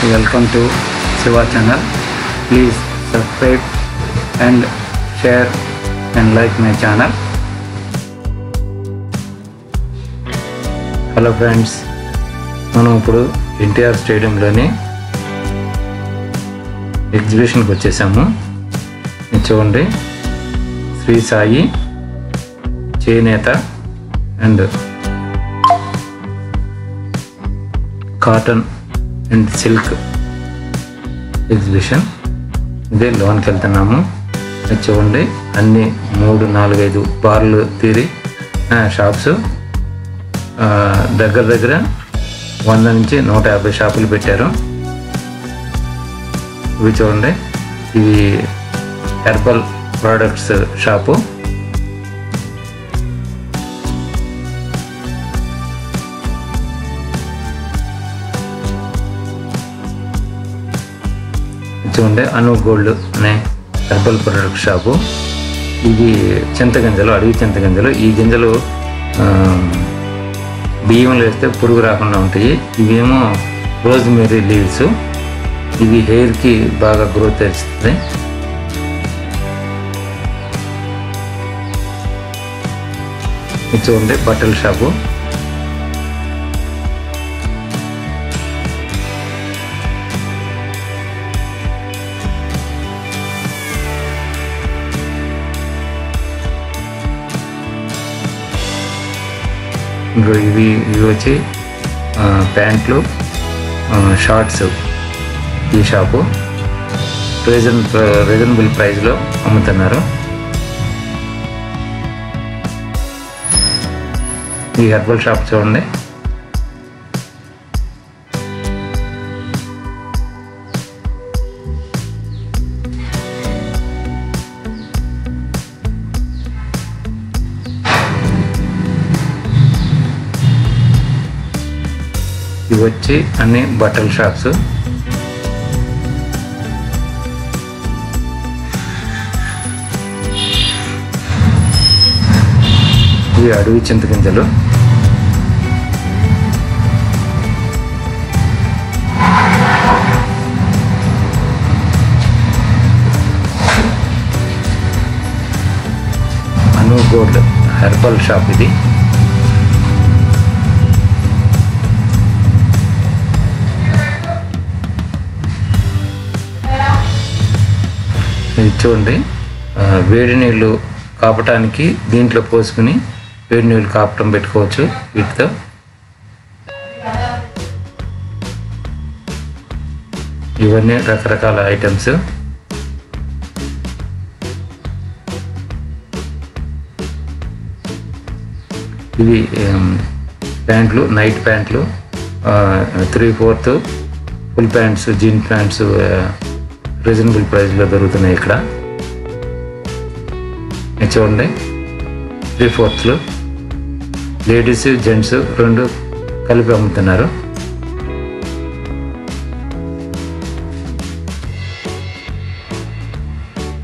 Welcome to Siva channel. Please subscribe and share and like my channel. Hello friends, మనం ఇప్పుడు ఎన్టీఆర్ స్టేడియంలోని ఎగ్జిబిషన్కి వచ్చేసాము. ఇది చూడండి, శ్రీ సాయి చేనేత and cotton and silk exhibition. ఇదే లోన్కి వెళ్తున్నాము. ఇది చూడండి, అన్ని 3-4-5 బార్లు తీరి షాప్స్, దగ్గర 100 నుంచి 150 షాపులు పెట్టారు. ఇవి చూడండి, ఇవి హెర్బల్ ప్రోడక్ట్స్ షాపు. చూడండి, అను గోల్డ్ అనే హెర్బల్ ప్రొడక్ట్ షాపు. ఇది చింతగింజలు, అడవి చింతగింజలు. ఈ గింజలు బియ్యంలో వేస్తే పురుగు రాకుండా ఉంటాయి. ఇవేమో రోజ్మెరీ లీవ్స్. ఇవి హెయిర్కి బాగా గ్రోత్ ఇస్తుంది. ఇది చూడండి, బట్టల షాపు. ఇవి వచ్చి ప్యాంట్లు, షార్ట్స్. ఈ షాపు రీజనబుల్ ప్రైస్లో అమ్ముతున్నారు. ఈ హెర్బల్ షాప్ చూడండి. ఇవి వచ్చి అన్ని బట్టల షాప్స్. ఇవి అడవి చింతగింజలు. అను గోల్డ్ హెర్బల్ షాప్ ఇది. ఇది చూడండి, వేడి నీళ్ళు కాపటానికి దీంట్లో పోసుకుని వేడి నీళ్ళు కాపటం పెట్టుకోవచ్చు వీటితో. ఇవన్నీ రకరకాల ఐటమ్స్. ఇవి ప్యాంట్లు, నైట్ ప్యాంట్లు, 3/4 full pants, gene pants reasonable ప్రైస్లో దొరుకుతున్నాయి ఇక్కడ. చూడండి, 3/4 లేడీస్ జెంట్స్ 2 కలిపి అమ్ముతున్నారు.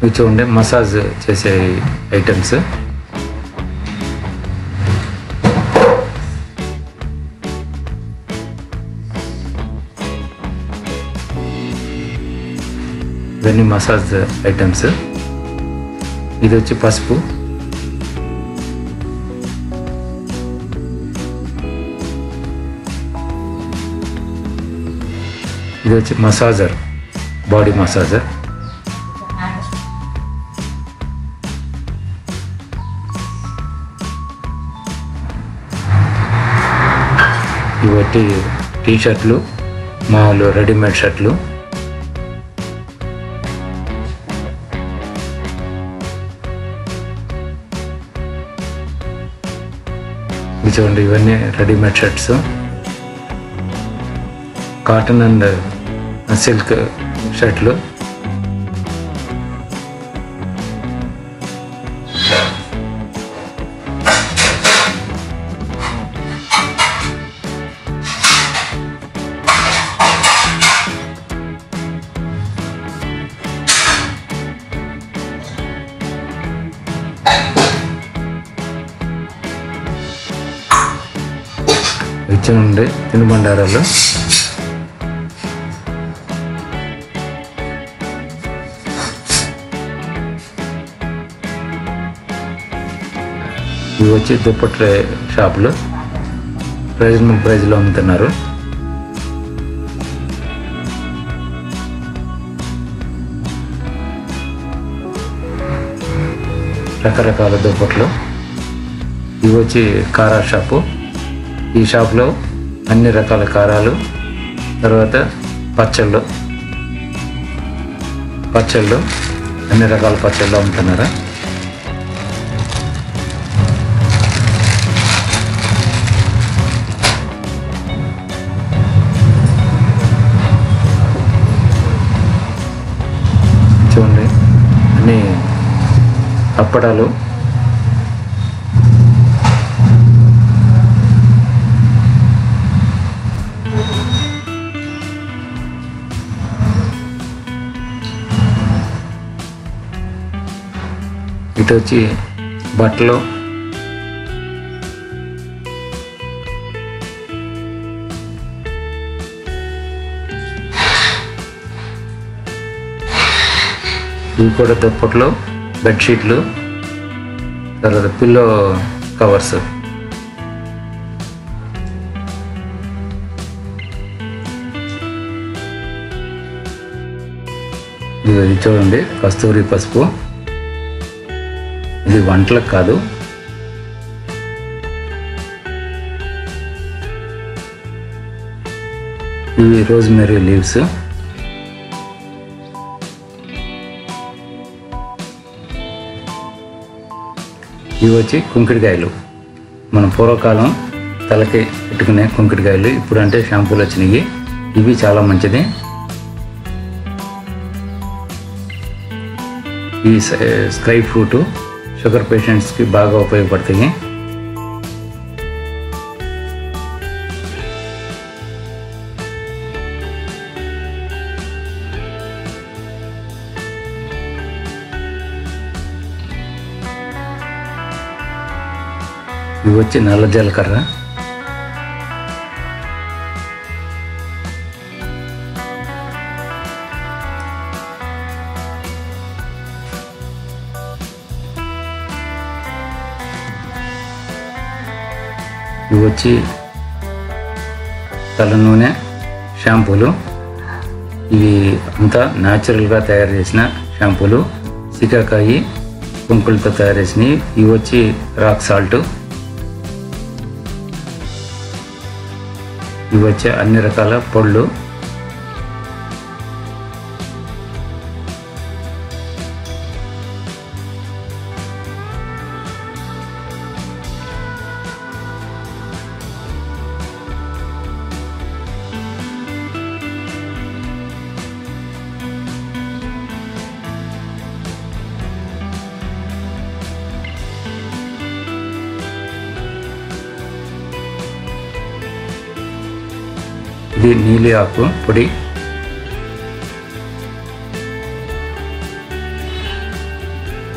ఇవి చూడండి, మసాజ్ చేసే ఐటమ్స్. ఇవన్నీ మసాజ్ ఐటమ్స్. ఇది వచ్చి పసుపు. ఇది వచ్చి మసాజర్, బాడీ మసాజర్. ఇవట్టి టీ షర్ట్లు, మామూలు రెడీమేడ్ షర్ట్లు. ఇది చూడండి, ఇవన్నీ readymade shirts, cotton and silk షర్ట్లు. ఇచ్చి ఉండే తినుబండారాలు. ఇవి వచ్చి దుప్పట్ల షాపులు రీజనబుల్ ప్రైస్లో అమ్ముతున్నారు. రకరకాల దుప్పట్లు. ఇవి వచ్చి కారా షాపు. ఈ షాప్లో అన్ని రకాల కారాలు, తర్వాత పచ్చళ్ళు అన్ని రకాల పచ్చళ్ళు అమ్ముతున్నారు. చూడండి, అన్ని అప్పడాలు, ఇటు వచ్చి బట్టలు, ఇవి కూడా దుప్పట్లు, బెడ్షీట్లు, తర్వాత పిల్లో కవర్స్. ఇది చూడండి, కస్తూరి పసుపు. ఇది వంటలకు కాదు, ఇవి రోజ్మెరీ లీవ్స్. ఇవి వచ్చి కుంకుడికాయలు. మన పూర్వకాలం తలకి పెట్టుకునే కుంకుడికాయలు, ఇప్పుడు అంటే షాంపూలు వచ్చినాయి. ఇవి చాలా మంచిది. ఈ స్కై ఫ్రూట్ షుగర్ పేషెంట్స్కి బాగా ఉపయోగపడతాయి. ఇవి వచ్చి నల్ల జీలకర్ర. ఇవి వచ్చి తల నూనె, షాంపూలు. ఇవి అంతా న్యాచురల్గా తయారు చేసిన షాంపూలు. సికాకాయి కుంకులతో తయారు చేసినవి. ఇవి వచ్చి రాక్ సాల్ట్. ఇవి వచ్చే అన్ని రకాల పొళ్ళు. ఇది నీలి ఆకు పొడి.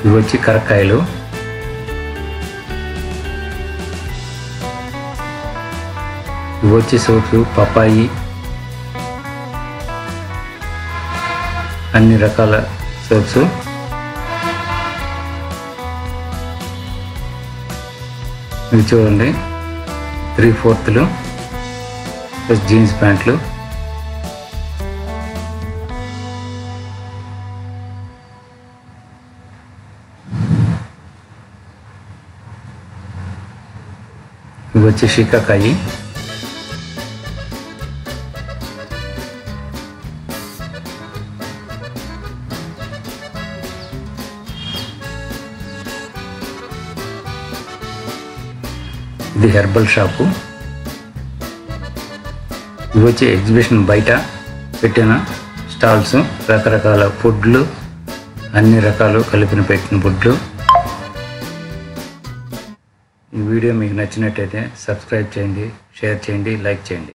ఇవి వచ్చి కరక్కాయలు. ఇవి వచ్చి సోప్స్, పపాయి, అన్ని రకాల సోప్స్. ఇవి చూడండి, 3/4 ప్లస్ జీన్స్ ప్యాంట్లు. ఇవి వచ్చి షికాకాయి. ఇది హెర్బల్ షాపు. ఇవి వచ్చి ఎగ్జిబిషన్ బయట పెట్టిన స్టాల్స్. రకరకాల ఫుడ్లు, అన్ని రకాలు కలిపిన పెట్టిన ఫుడ్లు. ఈ వీడియో మీకు నచ్చినట్టయితే సబ్స్క్రైబ్ చేయండి, షేర్ చేయండి, లైక్ చేయండి.